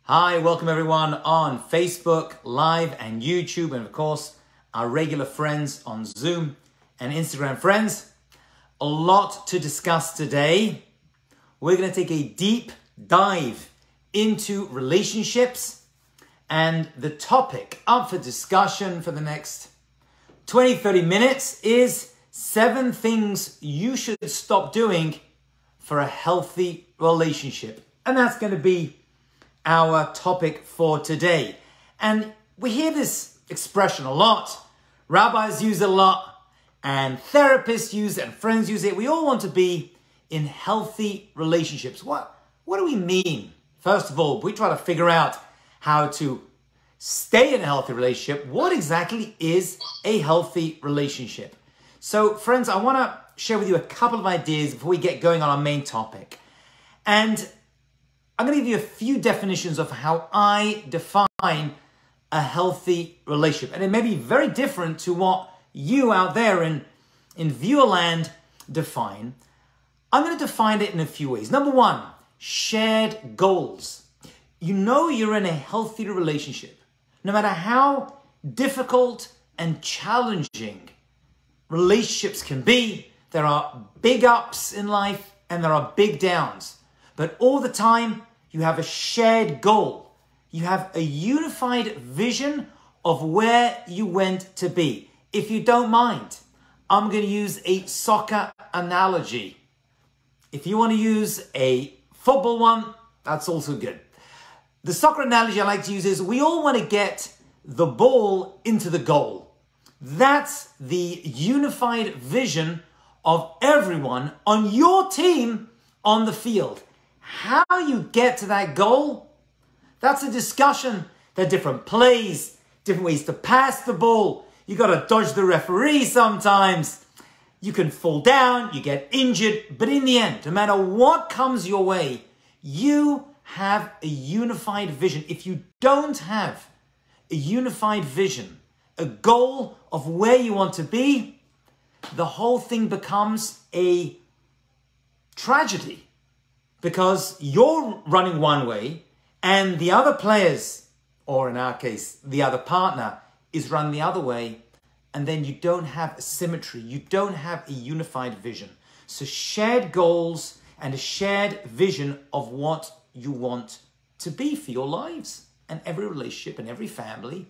Hi, welcome everyone on Facebook, Live and YouTube, and of course, our regular friends on Zoom and Instagram. Friends, a lot to discuss today. We're going to take a deep dive into relationships, and the topic up for discussion for the next 20-30 minutes is 7 things you should stop doing for a healthy relationship. And that's going to be our topic for today. And we hear this expression a lot. Rabbis use it a lot, and therapists use it, and friends use it. We all want to be in healthy relationships. What do we mean? First of all, we try to figure out how to stay in a healthy relationship. What exactly is a healthy relationship? So, friends, I want to share with you a couple of ideas before we get going on our main topic. And I'm going to give you a few definitions of how I define a healthy relationship. And it may be very different to what you out there in viewerland define. I'm going to define it in a few ways. Number one, shared goals. You know you're in a healthy relationship, no matter how difficult and challenging relationships can be. There are big ups in life and there are big downs. But all the time, you have a shared goal. You have a unified vision of where you want to be. If you don't mind, I'm going to use a soccer analogy. If you want to use a football one, that's also good. The soccer analogy I like to use is we all want to get the ball into the goal. That's the unified vision of everyone on your team on the field. How you get to that goal, that's a discussion. There are different plays, different ways to pass the ball. You got to dodge the referee sometimes. You can fall down, you get injured, but in the end, no matter what comes your way, you have a unified vision. If you don't have a unified vision, a goal of where you want to be, the whole thing becomes a tragedy because you're running one way and the other players, or in our case, the other partner, is running the other way, and then you don't have a symmetry. You don't have a unified vision. So shared goals and a shared vision of what you want to be for your lives. And every relationship and every family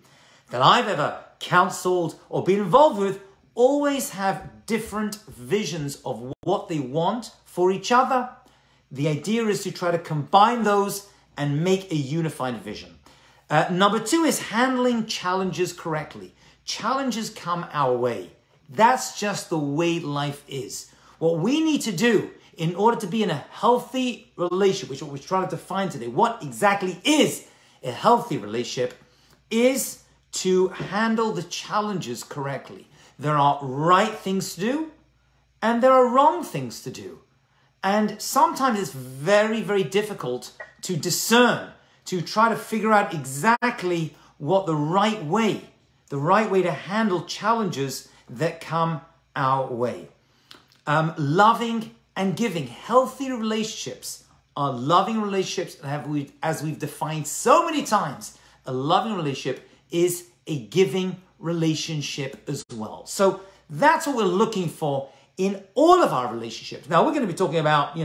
that I've ever counseled or been involved with always have different visions of what they want for each other. The idea is to try to combine those and make a unified vision. Number 2 is handling challenges correctly. Challenges come our way. That's just the way life is. What we need to do in order to be in a healthy relationship, which is what we're trying to define today, what exactly is a healthy relationship, is to handle the challenges correctly. There are right things to do and there are wrong things to do. And sometimes it's very, very difficult to discern, to try to figure out exactly what the right way to handle challenges that come our way. Loving and giving. Healthy relationships are loving relationships, and as we've defined so many times, a loving relationship is a giving relationship as well. So that's what we're looking for in all of our relationships. Now, we're going to be talking about,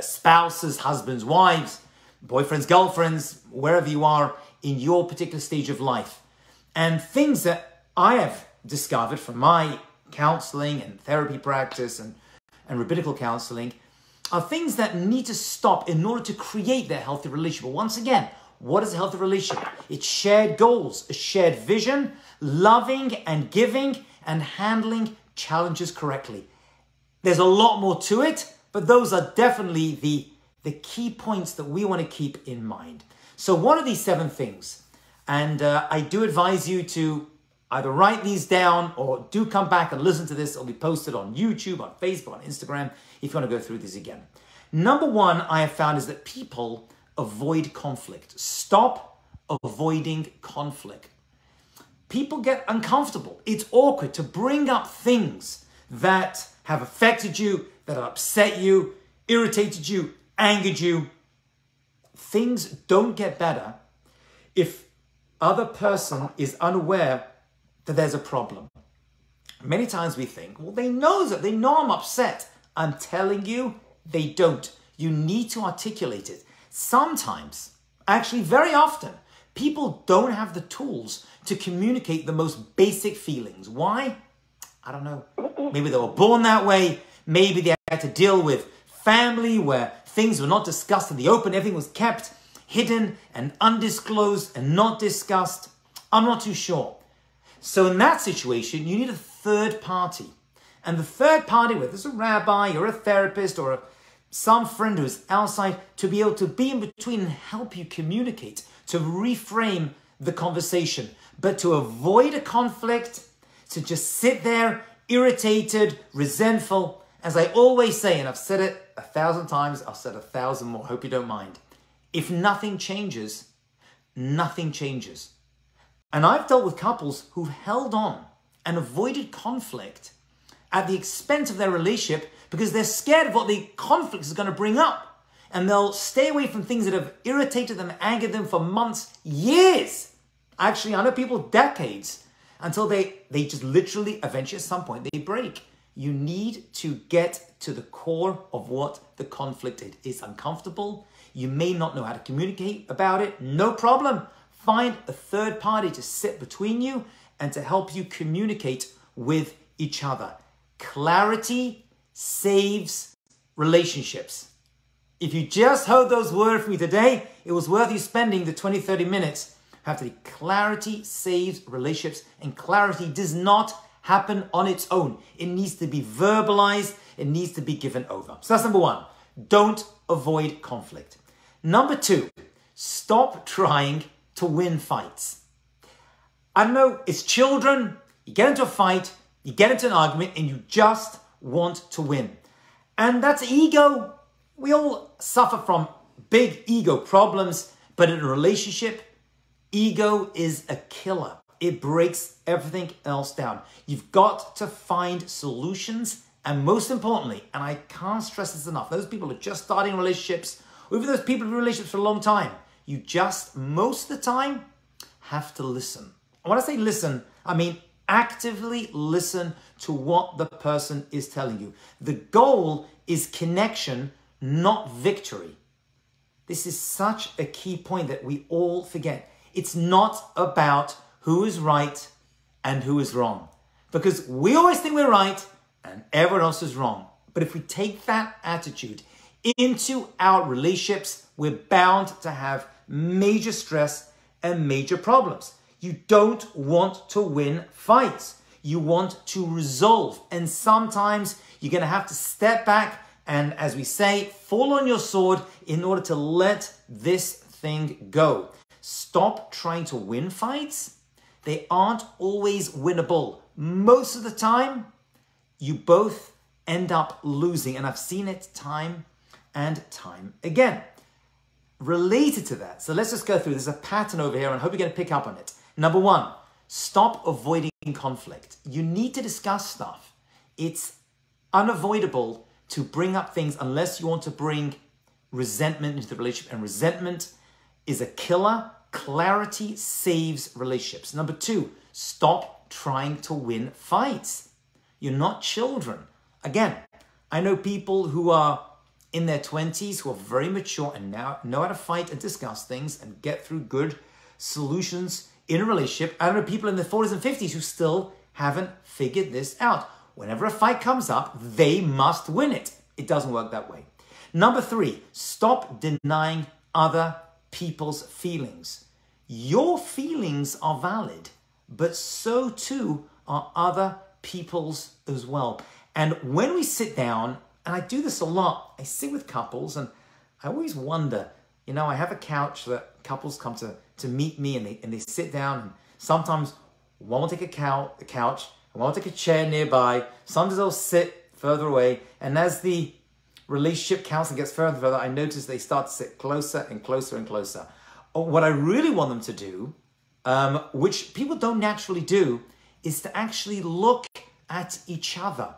spouses, husbands, wives, boyfriends, girlfriends, wherever you are in your particular stage of life. And things that I have discovered from my counseling and therapy practice and rabbinical counseling are things that need to stop in order to create that healthy relationship. But once again, what is a healthy relationship? It's shared goals, a shared vision, loving and giving, and handling challenges correctly. There's a lot more to it, but those are definitely the key points that we want to keep in mind. So what are these 7 things? And I do advise you to either write these down or do come back and listen to this. It'll be posted on YouTube, on Facebook, on Instagram, if you want to go through this again. Number 1 I have found is that people avoid conflict. Stop avoiding conflict. People get uncomfortable. It's awkward to bring up things that have affected you, that have upset you, irritated you, angered you. things don't get better if other person is unaware that there's a problem. Many times we think, well, they know that, they know I'm upset. I'm telling you, they don't. You need to articulate it. Sometimes, actually very often, people don't have the tools to communicate the most basic feelings. Why? I don't know. Maybe they were born that way. Maybe they had to deal with family where things were not discussed in the open. Everything was kept hidden and undisclosed and not discussed. I'm not too sure. So in that situation, you need a third party. And the third party, whether it's a rabbi or a therapist or some friend who's outside, to be able to be in between and help you communicate, to reframe the conversation. But to avoid a conflict, to just sit there irritated, resentful, as I always say, and I've said it 1,000 times, I've said 1,000 more, hope you don't mind. If nothing changes, nothing changes. And I've dealt with couples who've held on and avoided conflict at the expense of their relationship because they're scared of what the conflict is going to bring up. And they'll stay away from things that have irritated them, angered them for months, years. Actually, I know people decades, until they just literally, eventually at some point, they break. You need to get to the core of what the conflict is. It's uncomfortable. You may not know how to communicate about it. No problem. Find a third party to sit between you and to help you communicate with each other. Clarity saves relationships. If you just heard those words from me today, it was worth you spending the 20, 30 minutes. Clarity saves relationships, and clarity does not happen on its own. It needs to be verbalized. It needs to be given over. So that's number one. Don't avoid conflict. Number two, stop trying to win fights. I don't know, it's children. You get into a fight, you get into an argument, and you just want to win. And that's ego. We all suffer from big ego problems, but in a relationship, ego is a killer. It breaks everything else down. You've got to find solutions, and most importantly, and I can't stress this enough, those people who are just starting relationships, or even those people who have been in relationships for a long time, you just, most of the time, have to listen. And when I say listen, I mean actively listen to what the person is telling you. The goal is connection, not victory. This is such a key point that we all forget. It's not about who is right and who is wrong. Because we always think we're right and everyone else is wrong. But if we take that attitude into our relationships, we're bound to have major stress and major problems. You don't want to win fights. You want to resolve. And sometimes you're going to have to step back and, as we say, fall on your sword in order to let this thing go. Stop trying to win fights. They aren't always winnable. Most of the time, you both end up losing. And I've seen it time and time again. Related to that, so let's just go through. There's a pattern over here, and I hope you're going to pick up on it. Number one, stop avoiding conflict. You need to discuss stuff. It's unavoidable to bring up things unless you want to bring resentment into the relationship, and resentment is a killer. Clarity saves relationships. Number two, stop trying to win fights. You're not children. Again, I know people who are in their 20s who are very mature and now know how to fight and discuss things and get through good solutions in a relationship. I know people in their 40s and 50s who still haven't figured this out. Whenever a fight comes up, they must win it. It doesn't work that way. Number three, stop denying other people's feelings. Your feelings are valid, but so too are other people's as well. And when we sit down, and I do this a lot, I sit with couples and I always wonder, you know, I have a couch that couples come to meet me and they sit down, and sometimes one will take a couch and one will take a chair nearby. Sometimes they'll sit further away. And as the relationship counseling gets further and further, I notice they start to sit closer and closer and closer. What I really want them to do, which people don't naturally do, is to actually look at each other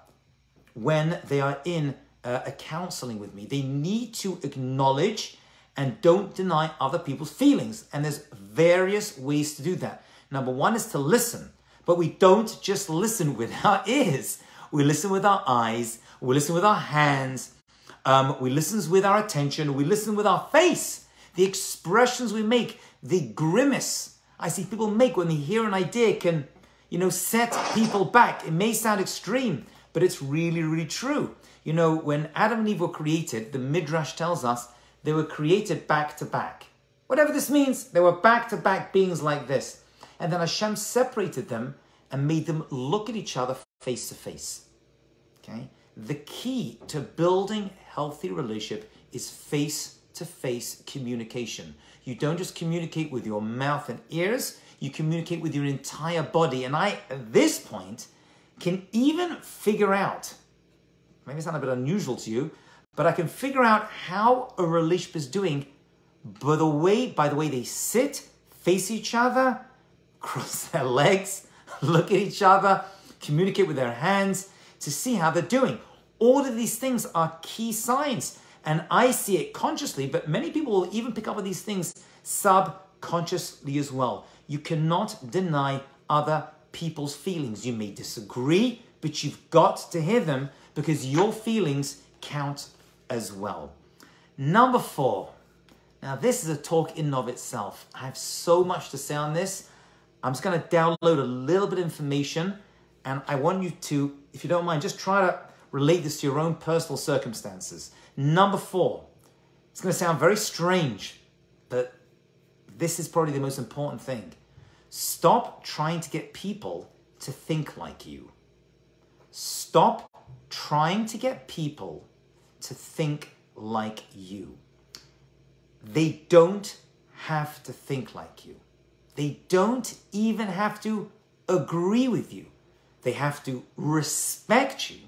when they are in a counseling with me. They need to acknowledge and don't deny other people's feelings. And there's various ways to do that. Number one is to listen, but we don't just listen with our ears. We listen with our eyes, we listen with our hands, we listen with our attention, we listen with our face, the expressions we make, the grimace I see people make when they hear an idea can, set people back. It may sound extreme, but it's really, really true. When Adam and Eve were created, the Midrash tells us they were created back to back. Whatever this means, they were back-to-back beings like this. And then Hashem separated them and made them look at each other face to face. Okay? The key to building healthy relationship is face-to-face communication. You don't just communicate with your mouth and ears, you communicate with your entire body. And I, at this point, can even figure out, maybe it's not a bit unusual to you, but I can figure out how a relationship is doing by the way they sit, face each other, cross their legs, look at each other, communicate with their hands to see how they're doing. All of these things are key signs. And I see it consciously, but many people will even pick up on these things subconsciously as well. You cannot deny other people's feelings. You may disagree, but you've got to hear them because your feelings count as well. Number 4. Now, this is a talk in and of itself. I have so much to say on this. I'm just going to download a little bit of information, and I want you to, if you don't mind, just try to relate this to your own personal circumstances. Number 4. It's going to sound very strange, but this is probably the most important thing. Stop trying to get people to think like you. Stop trying to get people to think like you. They don't have to think like you. They don't even have to agree with you. They have to respect you.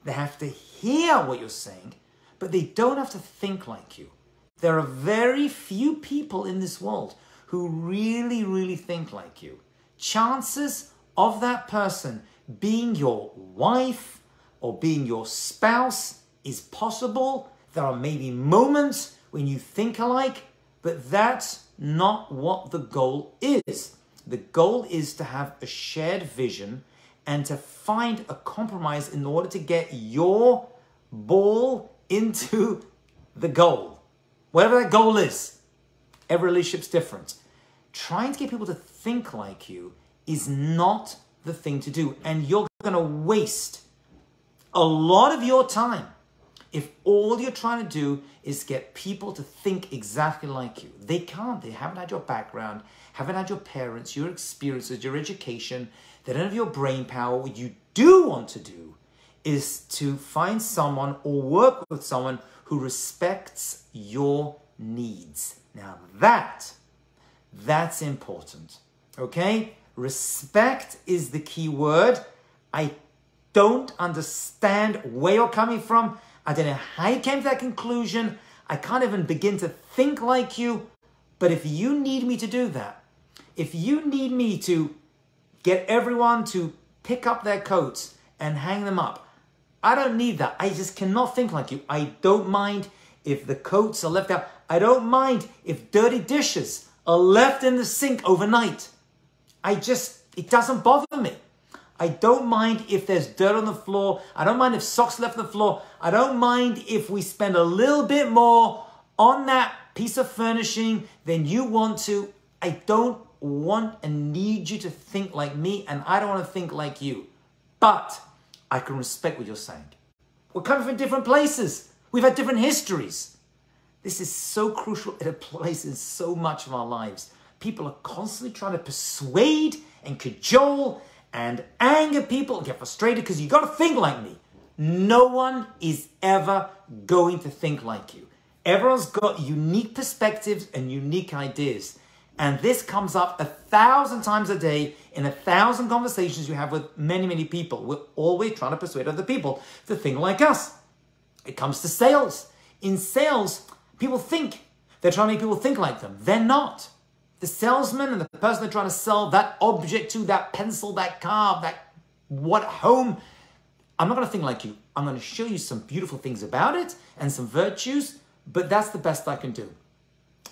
They have to hear what you're saying, but they don't have to think like you. There are very few people in this world who really, really think like you. Chances of that person being your wife or being your spouse is possible. There are maybe moments when you think alike, but that's not what the goal is. The goal is to have a shared vision and to find a compromise in order to get your ball into the goal. Whatever that goal is, every relationship's different. Trying to get people to think like you is not the thing to do. And you're going to waste a lot of your time if all you're trying to do is get people to think exactly like you. They can't. They haven't had your background, haven't had your parents, your experiences, your education. They don't have your brain power. What you do want to do is to find someone or work with someone who respects your needs. Now that's important, okay? Respect is the key word. I don't understand where you're coming from. I don't know how you came to that conclusion. I can't even begin to think like you. But if you need me to do that, if you need me to get everyone to pick up their coats and hang them up, I don't need that. I just cannot think like you. I don't mind if the coats are left out. I don't mind if dirty dishes are left in the sink overnight. It doesn't bother me. I don't mind if there's dirt on the floor. I don't mind if socks left on the floor. I don't mind if we spend a little bit more on that piece of furnishing than you want to. I don't want and need you to think like me, and I don't want to think like you. But I can respect what you're saying. We're coming from different places. We've had different histories. This is so crucial. It applies in so much of our lives. People are constantly trying to persuade and cajole and anger people and get frustrated because you got to think like me. No one is ever going to think like you. Everyone's got unique perspectives and unique ideas. And this comes up 1,000 times a day in 1,000 conversations you have with many, many people. We're always trying to persuade other people to think like us. It comes to sales. In sales, people think they're trying to make people think like them. They're not. The salesman and the person they're trying to sell that object to, that pencil, that car, that what home, I'm not going to think like you. I'm going to show you some beautiful things about it and some virtues, but that's the best I can do.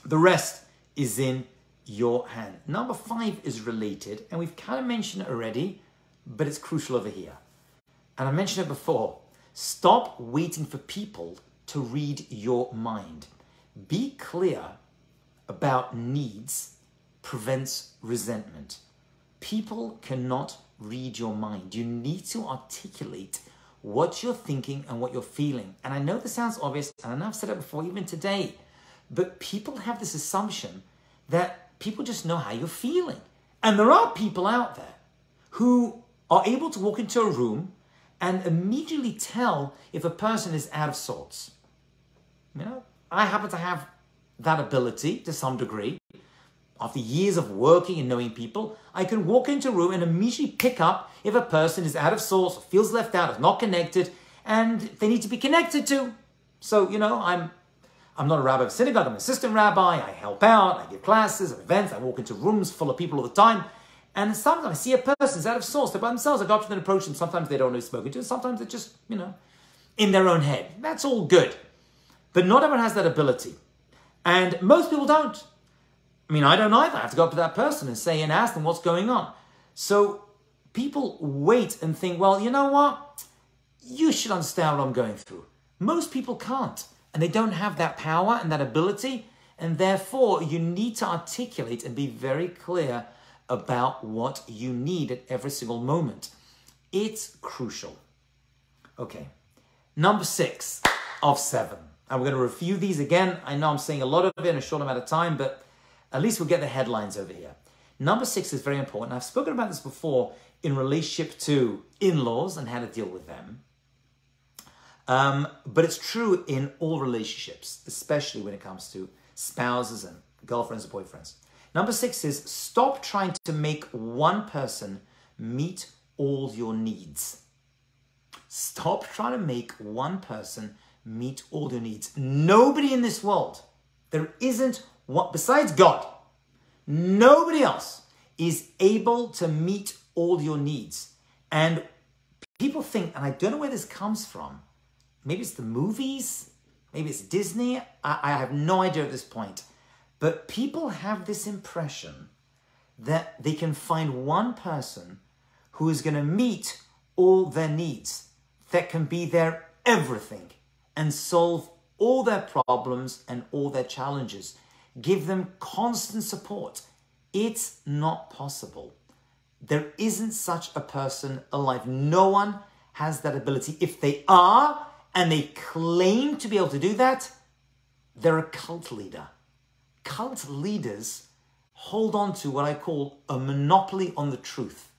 The rest is in your hand. Number 5 is related, and we've kind of mentioned it already, but it's crucial over here. And I mentioned it before. Stop waiting for people to read your mind. Be clear about needs prevents resentment. People cannot read your mind. You need to articulate what you're thinking and what you're feeling. And I know this sounds obvious, and I know I've said it before, even today, but people have this assumption that people just know how you're feeling. And there are people out there who are able to walk into a room and immediately tell if a person is out of sorts. You know, I happen to have that ability to some degree. After years of working and knowing people, I can walk into a room and immediately pick up if a person is out of sorts, or feels left out, is not connected, and they need to be connected to. So, you know, I'm not a rabbi of a synagogue, I'm an assistant rabbi, I help out, I give classes, events, I walk into rooms full of people all the time, and sometimes I see a person who's out of sorts, they're by themselves, I go up to them and approach them, sometimes they don't know who's spoken to, sometimes they're just, you know, in their own head. That's all good. But not everyone has that ability. And most people don't. I mean, I don't either. I have to go up to that person and say and ask them what's going on. So people wait and think, well, you know what? You should understand what I'm going through. Most people can't. And they don't have that power and that ability. And therefore, you need to articulate and be very clear about what you need at every single moment. It's crucial. Okay. Number 6 of 7. And we're going to review these again. I know I'm saying a lot of it in a short amount of time, but at least we'll get the headlines over here. Number 6 is very important. I've spoken about this before in relationship to in-laws and how to deal with them. But it's true in all relationships, especially when it comes to spouses and girlfriends and boyfriends. Number 6 is stop trying to make one person meet all your needs. Stop trying to make one person meet all your needs. Nobody in this world, there isn't one, besides God, nobody else is able to meet all your needs. And people think, and I don't know where this comes from, maybe it's the movies, maybe it's Disney, I have no idea at this point, but people have this impression that they can find one person who is going to meet all their needs, that can be their everything and solve all their problems and all their challenges. Give them constant support. It's not possible. There isn't such a person alive. No one has that ability. If they are, and they claim to be able to do that, they're a cult leader. Cult leaders hold on to what I call a monopoly on the truth.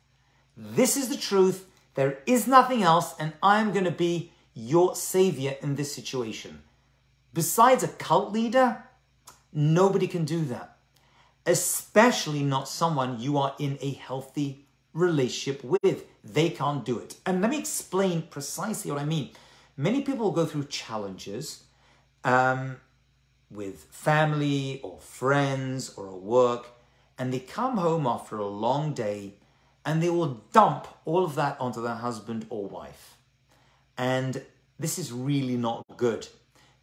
This is the truth. There is nothing else, and I'm going to be your savior in this situation. Besides a cult leader, nobody can do that, especially not someone you are in a healthy relationship with. They can't do it. And let me explain precisely what I mean. Many people go through challenges with family or friends or at work, and they come home after a long day and they will dump all of that onto their husband or wife. And this is really not good.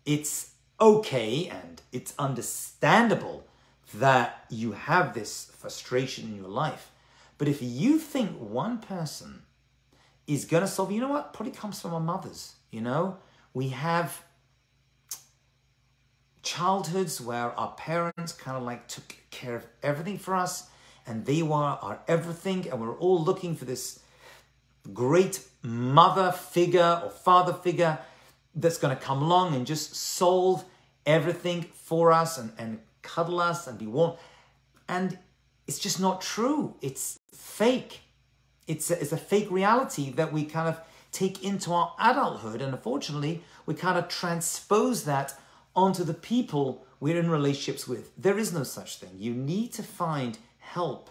It's okay and it's understandable that you have this frustration in your life. But if you think one person is going to solve, you know what? Probably comes from our mothers, you know? We have childhoods where our parents kind of like took care of everything for us, and they were our everything, and we're all looking for this great mother figure or father figure that's going to come along and just solve everything for us and cuddle us and be warm. And it's just not true. It's fake. It's a fake reality that we kind of take into our adulthood. And unfortunately, we kind of transpose that onto the people we're in relationships with. There is no such thing. You need to find help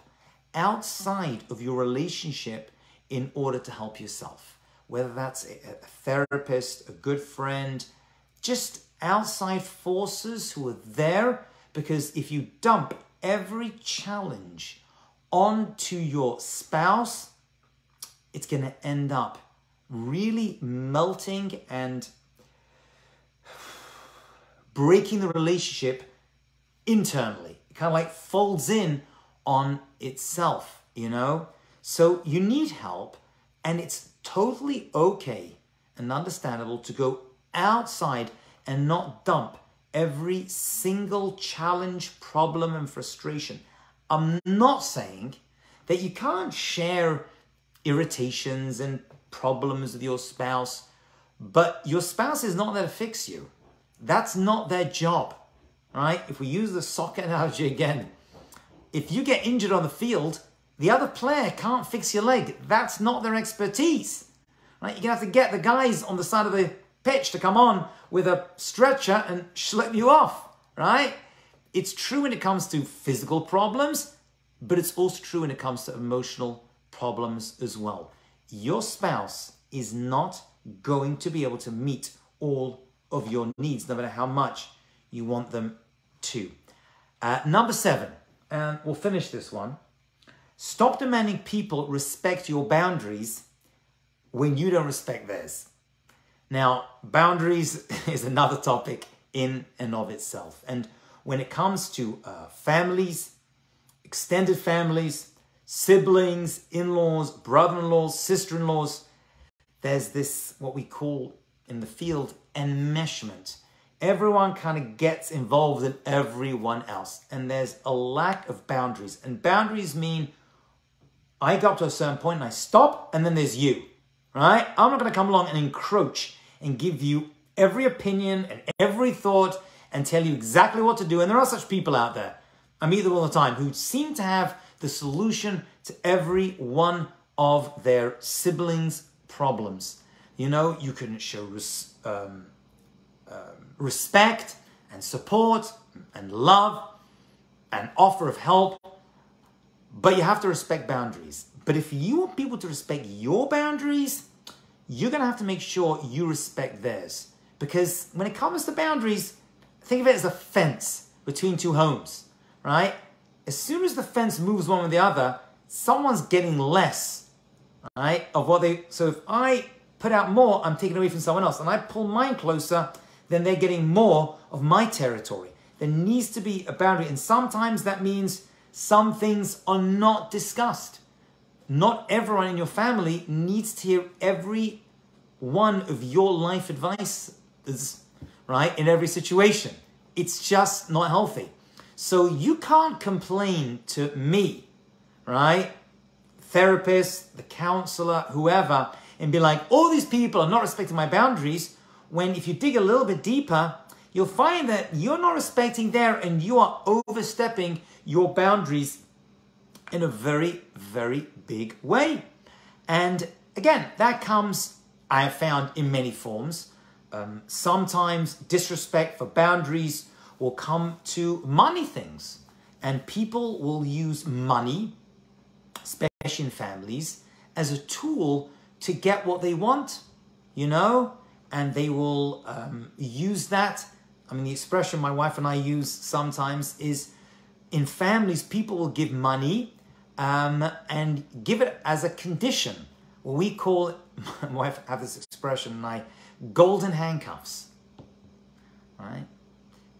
outside of your relationship in order to help yourself. Whether that's a therapist, a good friend, just outside forces who are there. Because if you dump every challenge onto your spouse, it's going to end up really melting and breaking the relationship internally. It kind of like folds in on itself, you know? So you need help, and it's totally okay and understandable to go outside and not dump every single challenge, problem, and frustration. I'm not saying that you can't share irritations and problems with your spouse, but your spouse is not there to fix you. That's not their job, right? If we use the soccer analogy again, if you get injured on the field, the other player can't fix your leg. That's not their expertise, right? You're gonna have to get the guys on the side of the pitch to come on with a stretcher and schlep you off, right? It's true when it comes to physical problems, but it's also true when it comes to emotional problems as well. Your spouse is not going to be able to meet all of your needs, no matter how much you want them to. Number 7, and we'll finish this one. Stop demanding people respect your boundaries when you don't respect theirs. Now, boundaries is another topic in and of itself. And when it comes to families, extended families, siblings, in-laws, brother-in-laws, sister-in-laws, there's this, what we call in the field, enmeshment. Everyone kind of gets involved in everyone else. And there's a lack of boundaries. And boundaries mean I go up to a certain point and I stop, and then there's you, right? I'm not going to come along and encroach and give you every opinion and every thought and tell you exactly what to do. And there are such people out there. I meet them all the time who seem to have the solution to every one of their siblings' problems. You know, you can show respect and support and love and offer of help, but you have to respect boundaries. But if you want people to respect your boundaries, you're going to have to make sure you respect theirs. Because when it comes to boundaries, think of it as a fence between two homes, right? As soon as the fence moves one with the other, someone's getting less, right, of what they... So if I put out more, I'm taking away from someone else. And I pull mine closer, then they're getting more of my territory. There needs to be a boundary. And sometimes that means some things are not discussed. Not everyone in your family needs to hear every one of your life advices, right, in every situation. It's just not healthy. So you can't complain to me, right, therapist, the counselor, whoever, and be like, all these people are not respecting my boundaries, when if you dig a little bit deeper, you'll find that you're not respecting there and you are overstepping your boundaries in a very, very big way. And again, that comes, I have found, in many forms. Sometimes disrespect for boundaries will come to money things. And people will use money, especially in families, as a tool to get what they want, you know? And they will use that. I mean, the expression my wife and I use sometimes is, in families, people will give money and give it as a condition. What we call it, my wife have this expression, and I, golden handcuffs, right?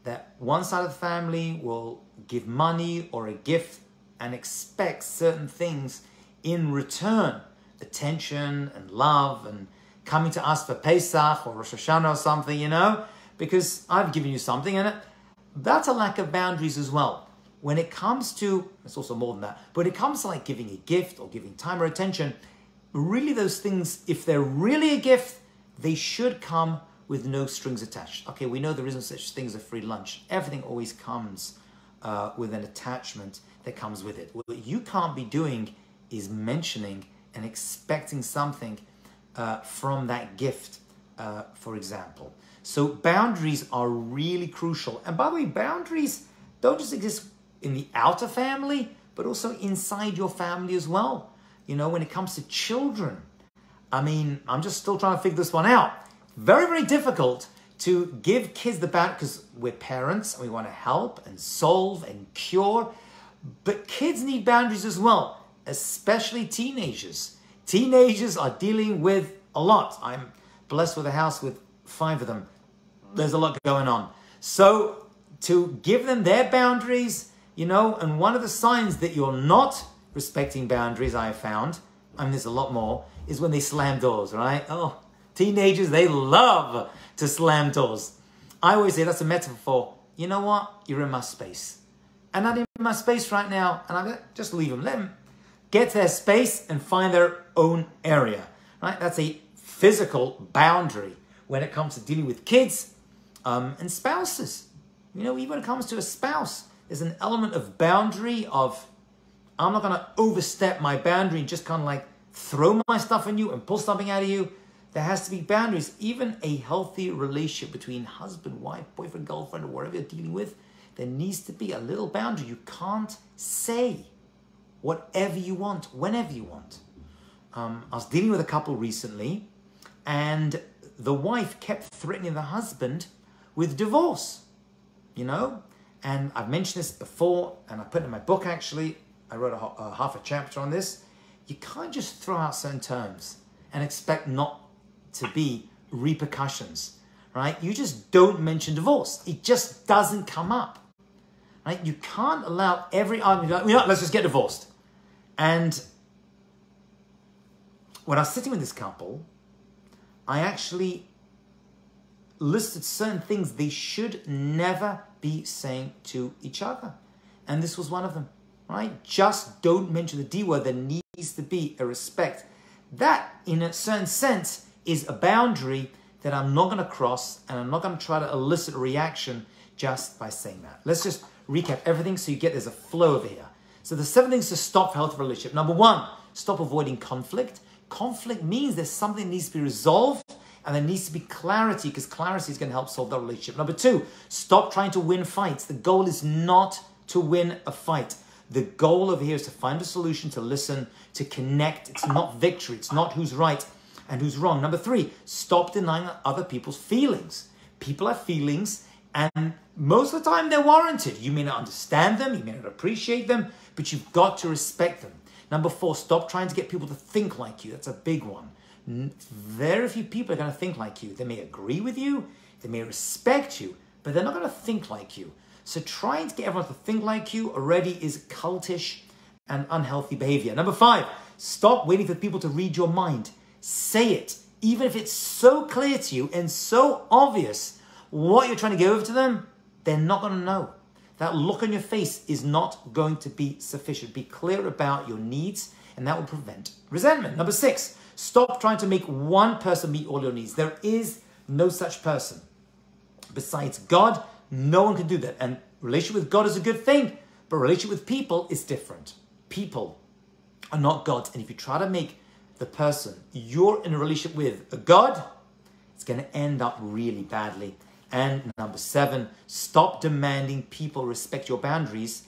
That one side of the family will give money or a gift and expect certain things in return, attention and love and coming to us for Pesach or Rosh Hashanah or something, you know, because I've given you something, and that's a lack of boundaries as well. When it comes to, it's also more than that, but when it comes to like giving a gift or giving time or attention, really those things, if they're really a gift, they should come with no strings attached. Okay, we know there isn't such thing as a free lunch. Everything always comes with an attachment that comes with it. What you can't be doing is mentioning and expecting something from that gift, for example. So boundaries are really crucial. And by the way, boundaries don't just exist in the outer family, but also inside your family as well. You know, when it comes to children, I mean, I'm just still trying to figure this one out. Very, very difficult to give kids the boundary, because we're parents and we want to help and solve and cure. But kids need boundaries as well, especially teenagers. Teenagers are dealing with a lot. I'm blessed with a house with 5 of them. There's a lot going on. So to give them their boundaries, you know. And one of the signs that you're not respecting boundaries, I have found, I mean, there's a lot more, is when they slam doors, right? Oh, teenagers, they love to slam doors. I always say that's a metaphor for, you know what, you're in my space. And I'm in my space right now, and I'm just leave them. Let them get their space and find their own area, right? That's a physical boundary when it comes to dealing with kids and spouses. You know, even when it comes to a spouse, there's an element of boundary of, I'm not going to overstep my boundary and just kind of like throw my stuff on you and pull something out of you. There has to be boundaries. Even a healthy relationship between husband, wife, boyfriend, girlfriend, or whatever you're dealing with, there needs to be a little boundary. You can't say whatever you want, whenever you want. I was dealing with a couple recently, and the wife kept threatening the husband with divorce, you know? And I've mentioned this before, and I put it in my book, actually. I wrote a half a chapter on this. You can't just throw out certain terms and expect not to be repercussions, right? You just don't mention divorce. It just doesn't come up, right? You can't allow every argument to be like, you know, let's just get divorced. And when I was sitting with this couple, I actually listed certain things they should never be saying to each other. And this was one of them, right? Just don't mention the D word. There needs to be a respect. That, in a certain sense, is a boundary that I'm not going to cross, and I'm not going to try to elicit a reaction just by saying that. Let's just recap everything so you get there's a flow over here. So the 7 things to stop healthy relationship. Number 1, stop avoiding conflict. Conflict means there's something that needs to be resolved, and there needs to be clarity, because clarity is going to help solve that relationship. Number 2, stop trying to win fights. The goal is not to win a fight. The goal over here is to find a solution, to listen, to connect. It's not victory. It's not who's right and who's wrong. Number 3, stop denying other people's feelings. People have feelings, and most of the time they're warranted. You may not understand them, you may not appreciate them, but you've got to respect them. Number 4, stop trying to get people to think like you. That's a big one. Very few people are going to think like you. They may agree with you, they may respect you, but they're not going to think like you. So trying to get everyone to think like you already is cultish and unhealthy behavior. Number 5, stop waiting for people to read your mind. Say it. Even if it's so clear to you and so obvious what you're trying to get over to them, they're not going to know. That look on your face is not going to be sufficient. Be clear about your needs, and that will prevent resentment. Number 6, stop trying to make one person meet all your needs. There is no such person. Besides God, no one can do that. And relationship with God is a good thing, but relationship with people is different. People are not gods. And if you try to make the person you're in a relationship with a god, it's going to end up really badly. And number 7, stop demanding people respect your boundaries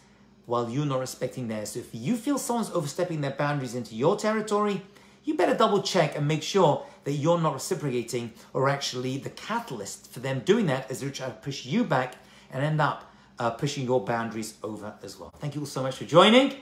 while you're not respecting theirs. So if you feel someone's overstepping their boundaries into your territory, you better double check and make sure that you're not reciprocating or actually the catalyst for them doing that as they try to push you back and end up pushing your boundaries over as well. Thank you all so much for joining.